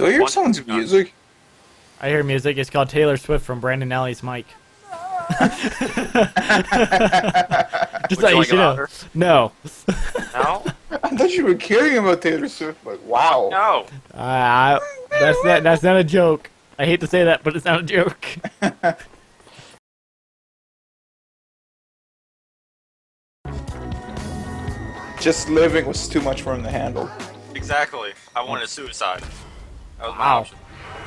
Do I hear someone's music? I hear music. It's called Taylor Swift from Brandon Alley's mic. Just Would like you you should know. louder? No. No? I thought you were caring about Taylor Swift. Like, wow. No. That's not a joke. I hate to say that, but it's not a joke. Just living was too much for him to handle. Exactly. I wanted suicide. That was my Wow. option.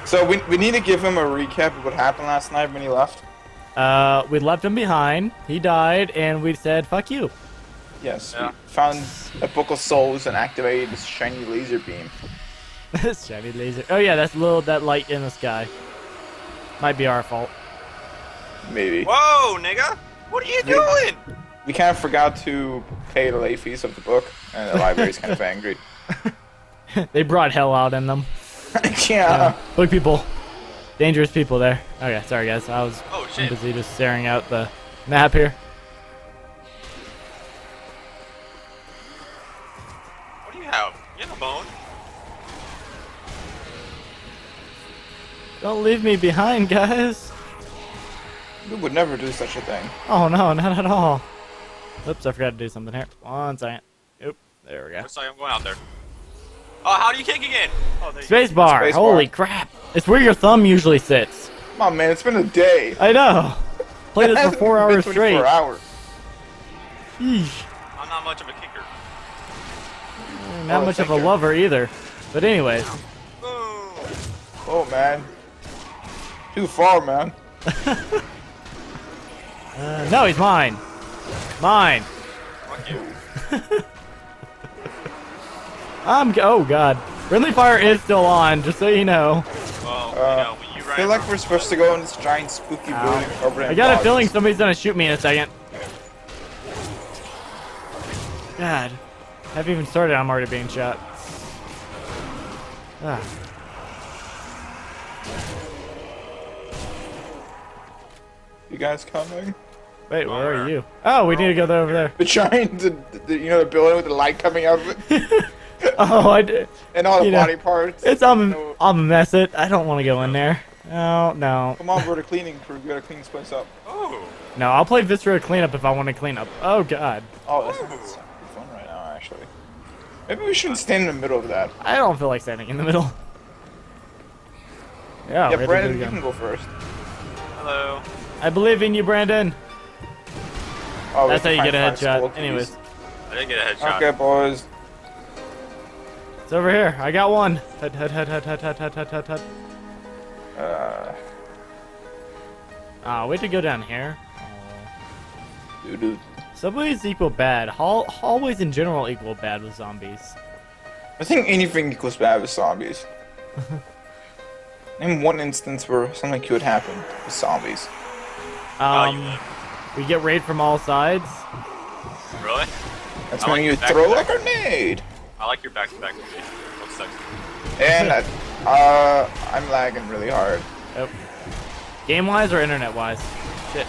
So we need to give him a recap of what happened last night when he left. We left him behind. He died, and we said, "Fuck you." Yes, Yeah. we found a book of souls and activated this shiny laser beam. Shiny laser. Oh yeah, that's that light in the sky. Might be our fault. Maybe. Whoa, nigga! What are you doing? We kind of forgot to pay the late fees of the book, and the library's kind of angry. They brought hell out in them. Yeah. Look, people. Dangerous people there. Okay, sorry guys. I was Oh, shit. busy just staring out the map here. What do you have? You have a bone? Don't leave me behind, guys. We would never do such a thing. Oh no, not at all. Oops, I forgot to do something here. 1 second. Oop, there we go. Looks like I'm going out there. Oh, how do you kick again? Oh, there you Space bar. Space Holy bar. crap! It's where your thumb usually sits. Come on, man. It's been a day. I know. Played this for Hasn't 4 been hours 24 straight. hours. Yeesh. go. I'm not much of a kicker. Not Oh, much of thank a you. lover either. But anyways. Boom! Oh, man. Too far, man. No, he's mine. Mine. Fuck you. Oh god. Friendly fire is still on, just so you know. Well, you know, when you I ran feel like from- we're supposed to go in this giant spooky building covered in I got a bodies. feeling somebody's gonna shoot me in a second. God. Haven't even started, I'm already being shot. Ah. You guys coming? Wait, where are you? Oh, we need to go over there. The giant, you know, the building with the light coming out of it, Oh, I did. and all the You know, body parts. It's You I'm know, a mess it. I don't want to go in there. No, no. Come on, we're the cleaning crew. We gotta clean this place up. Oh, No, I'll play Viscera cleanup if I want to clean up. Oh god. Oh, that's pretty fun right now, actually. Maybe we shouldn't stand in the middle of that. I don't feel like standing in the middle. Yeah, Yeah, ready to Brandon, go you again. can go first. hello. I believe in you, Brandon. Oh, we That's how have you to get a find 5 skull headshot. keys. Anyways, I didn't get a headshot. Okay, boys. it's over here. I got one. Hut, hut, hut, hut, hut, hut, hut, hut, hut, hut. Wait to go down here. Dude. Subways equal bad. Hallways in general equal bad with zombies. I think anything equals bad with zombies. Name one instance where something good happened with zombies. Oh, you We get raid from all sides. really? That's I when like you the throw a back-to-back. grenade. I like your back-to-back movie. Looks sexy. And I'm lagging really hard. Oh. Game wise or internet wise? Shit.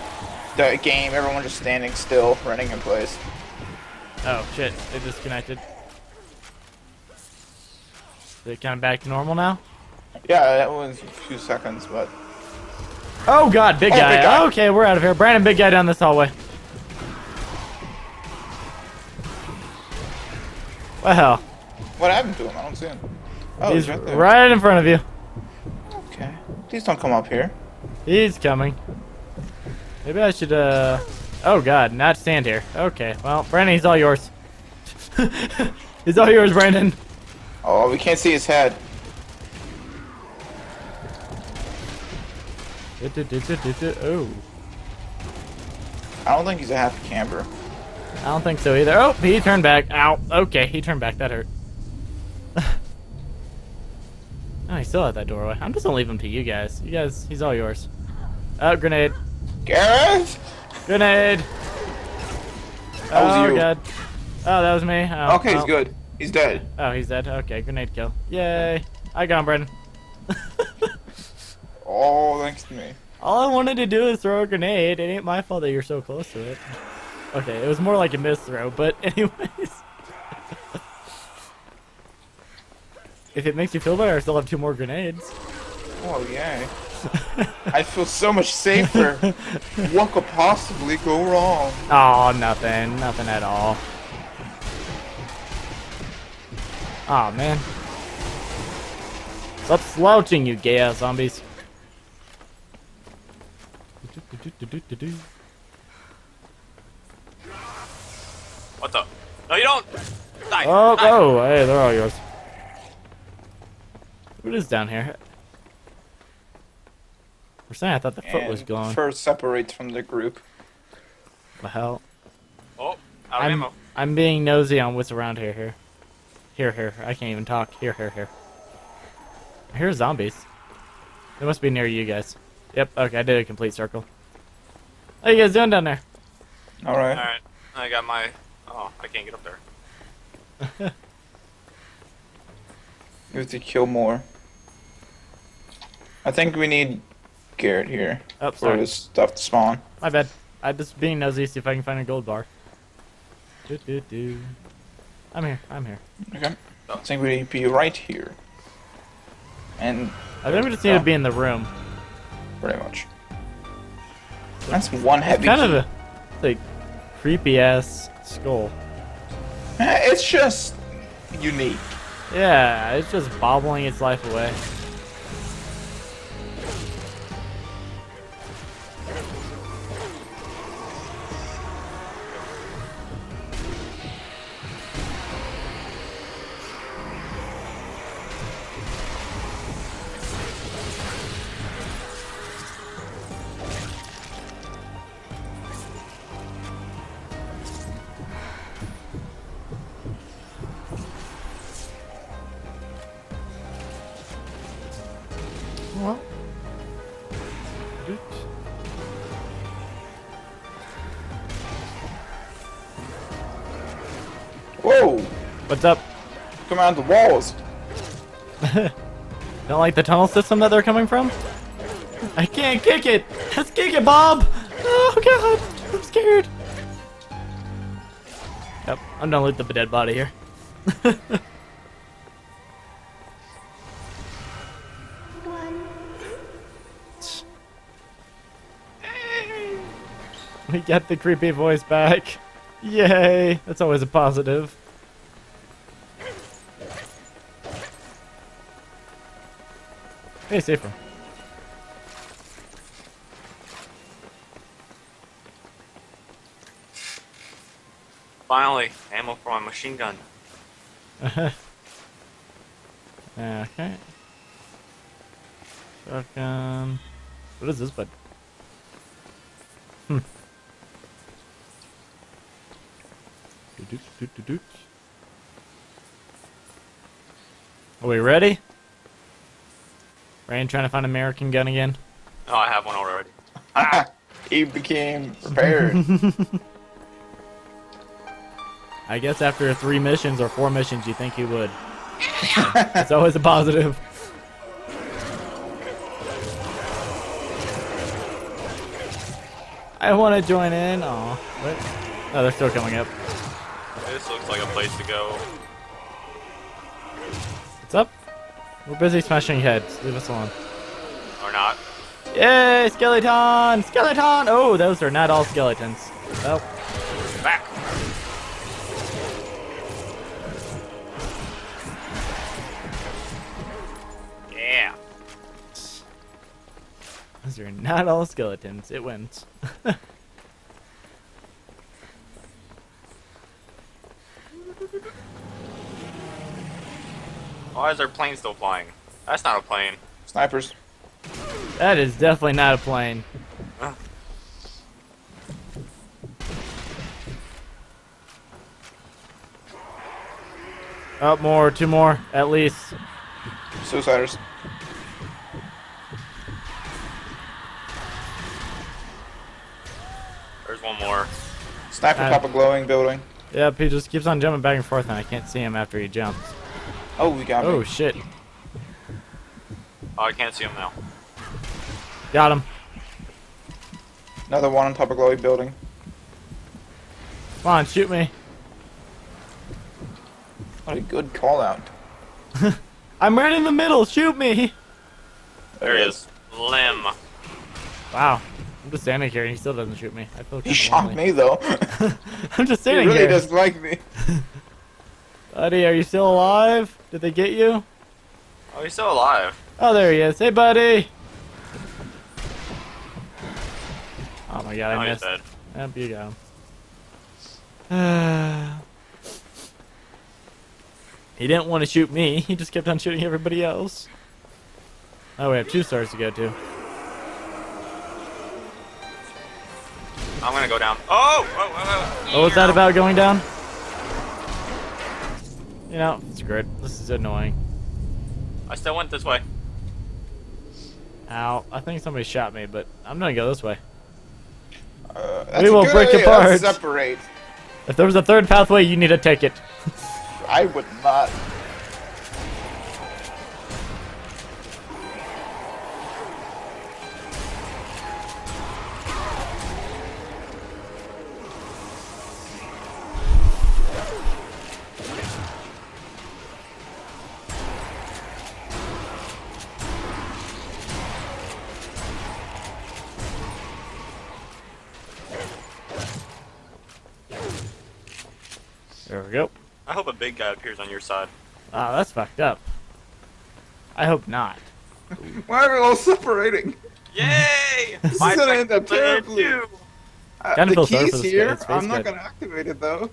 The game, everyone just standing still, running in place. Oh shit. They disconnected. Is it kind of back to normal now? Yeah, that was a few seconds, but Oh god, big Oh, guy. big guy. Okay, we're out of here. Brandon, big guy down this hallway. Well, what happened to him? I don't see him. Oh, he's he's right there. right in front of you. Okay. Please don't come up here. He's coming. Maybe I should, Oh god, not stand here. Okay, well, Brandon, he's all yours. He's all yours, Brandon. Oh, we can't see his head. Oh. I don't think he's a happy camper. I don't think so either. Oh, he turned back. Ow. Okay, he turned back. That hurt. Oh, he's still at that doorway. I'm just gonna leave him to you guys. You guys, he's all yours. Oh, grenade. Gareth? Grenade. That was Oh, you. God. Oh, that was me. Oh, Okay, he's oh. good. He's dead. Oh, he's dead. Okay, grenade kill. Yay. I got him, Brandon. Oh, thanks to me. All I wanted to do is throw a grenade. It ain't my fault that you're so close to it. Okay, it was more like a miss throw, but anyways. if it makes you feel better, I still have 2 more grenades. Oh, yeah. I feel so much safer. What could possibly go wrong? Oh, nothing. Nothing at all. Oh, man. Stop slouching, you gay-ass zombies. What the? No, you don't! Die! Oh, die. oh, hey, they're all yours. What is down here? For a second, I thought the foot was And gone. first separate from the group. The hell? Oh, out of ammo. I'm being nosy on what's around here. Here. I can't even talk. Here. I hear zombies. They must be near you guys. Yep, okay, I did a complete circle. How you guys doing down there? Alright. Alright, I got my... Oh, I can't get up there. We have to kill more. I think we need Garrett here Oh, for sorry. this stuff to spawn. My bad. I'm just being nosy, see if I can find a gold bar. I'm here. Okay. I think we need to be right here. And I think we just need to be in the room. pretty much. That's one heavy Kind of key. a like creepy ass skull. It's just unique. Yeah, it's just bobbling its life away. Well. Whoa! What's up? Come out the walls. Don't like the tunnel system that they're coming from? I can't kick it! Let's kick it, Bob! Oh god! I'm scared! Yep, I'm gonna loot the dead body here. We get the creepy voice back. Yay! That's always a positive. Hey, safer. Finally, ammo for my machine gun. Okay. Shotgun. What is this button? Doot. Are we ready? Rain trying to find an American gun again. Oh, I have one already. He became prepared. I guess after 3 missions or 4 missions, you think he would. It's always a positive. I want to join in. Oh, what? Oh, they're still coming up. This looks like a place to go. What's up? We're busy smashing heads. Leave us alone. Or not. Yay, skeleton! Skeleton! Oh, those are not all skeletons. Well, Back! Yeah. those are not all skeletons. It wins. Why is our plane still flying? That's not a plane. Snipers. That is definitely not a plane. Huh. Oh, more, 2 more, at least. Suiciders. There's one more. Sniper top of glowing building. Yep, he just keeps on jumping back and forth, and I can't see him after he jumps. Oh, we got Oh, me. shit. Oh, I can't see him now. Got him. Another one on top of glowing building. Come on, shoot me. What a good call out. I'm right in the middle. Shoot me. There he is. Limb. Wow. I'm just standing here and he still doesn't shoot me. I feel He kind of shot lonely. me though. I'm just He standing really here. doesn't like me. Buddy, are you still alive? Did they get you? Oh, he's still alive. Oh, there he is. Hey, buddy. Oh my god, Oh, I he's missed. dead. Yep, you got him. He didn't want to shoot me. He just kept on shooting everybody else. Oh, we have 2 stars to go to. I'm gonna go down. Oh! What was that about going down? You know, screw it. This is annoying. I still went this way. Ow. I think somebody shot me, but I'm gonna go this way. That's We a will good break idea. apart. Let's separate. If there was a 3rd pathway, you need to take it. I would not. There we go. I hope a big guy appears on your side. Oh, that's fucked up. I hope not. Why are we all separating? Yay! This is gonna end up terribly. Too. Kinda The feel sorry key's for this guy. here. His face I'm not got- gonna activate it though.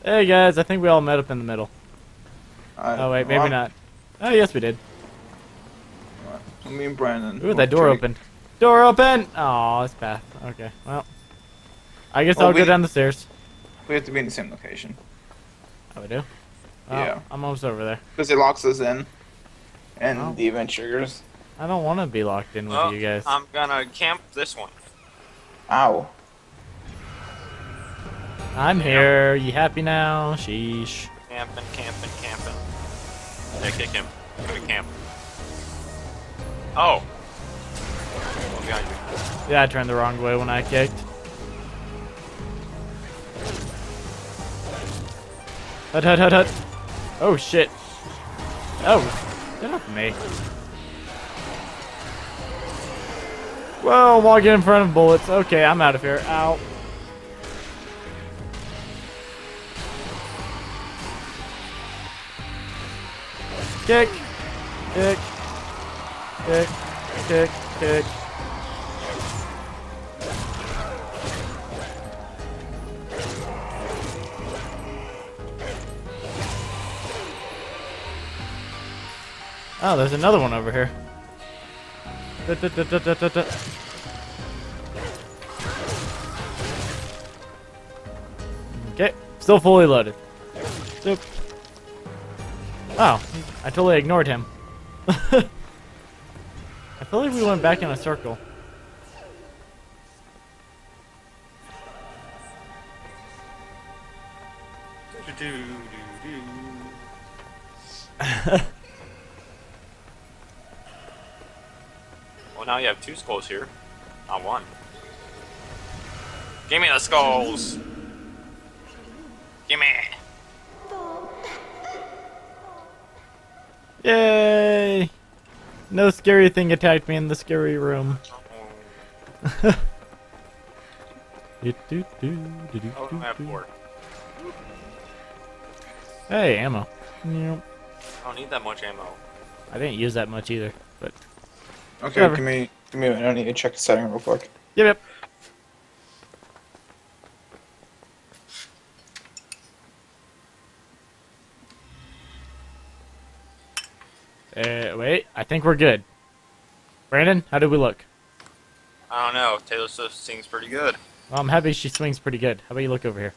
Hey guys, I think we all met up in the middle. Oh wait, maybe well, not. Oh yes, we did. Me and Brandon. Ooh, that door opened. Door open! Oh, it's path. Okay, well. I guess Well, I'll go we- down the stairs. We have to be in the same location Oh, we do? Oh, Yeah. I'm almost over there. because it locks us in, and Oh. the event triggers. I don't want to be locked in with Well, you guys. I'm gonna camp this one. Ow. I'm here. You happy now? Sheesh. Camping. Yeah, kick him. I'm gonna camp. Oh! Oh, behind you. Yeah, I turned the wrong way when I kicked. Hut, hut, hut, hut. Oh, shit. Oh, get off me. Whoa, I'm walking in front of bullets. Okay, I'm out of here. Ow. Kick. Kick. Kick. Kick. Kick. Oh, there's another one over here. Okay, still fully loaded. Zoop. Oh, I totally ignored him. I feel like we went back in a circle. Well, now you have 2 skulls here, not 1. Give me the skulls! Gimme! Yay! No scary thing attacked me in the scary room. Oh, I have 4. Hey, ammo. Yep. I don't need that much ammo. I didn't use that much either, but Okay, Whatever. give me a minute. I need to check the setting real quick. yep. Wait, I think we're good. Brandon, how did we look? I don't know. Taylor Swift sings pretty good. Well, I'm happy she swings pretty good. How about you look over here?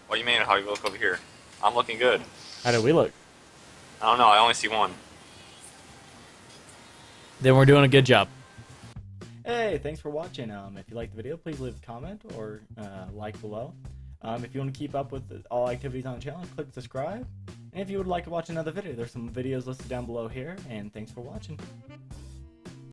What do you mean, how do you look over here? I'm looking good. How did we look? I don't know. I only see 1. Then we're doing a good job. Hey, thanks for watching. If you liked the video, please leave a comment or like below. If you want to keep up with all activities on the channel, click subscribe. And if you would like to watch another video, there's some videos listed down below here. And thanks for watching.